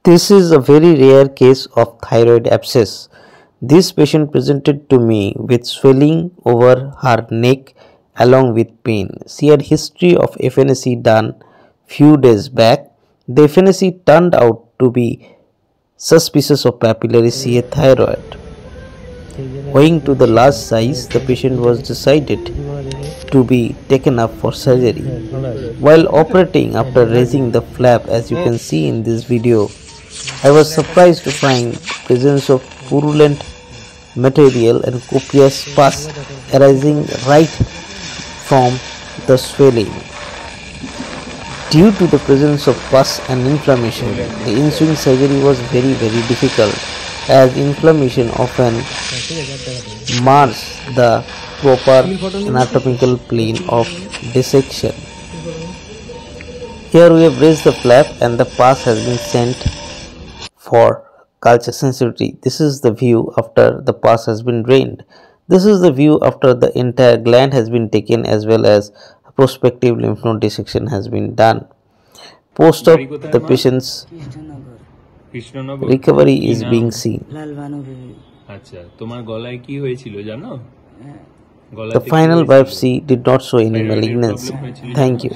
This is a very rare case of thyroid abscess. This patient presented to me with swelling over her neck along with pain. She had history of FNAC done few days back. The FNAC turned out to be suspicious of papillary CA thyroid. Owing to the large size, the patient was decided to be taken up for surgery. While operating, after raising the flap, as you can see in this video, I was surprised to find presence of purulent material and copious pus arising right from the swelling. Due to the presence of pus and inflammation, the ensuing surgery was very difficult, as inflammation often mars the proper anatomical plane of dissection. Here we have raised the flap and the pus has been sent for culture sensitivity. This is the view after the pus has been drained. This is the view after the entire gland has been taken, as well as a prospective lymph node dissection has been done. Post op, the patient's recovery is being seen. The final biopsy did not show any malignancy. Thank you.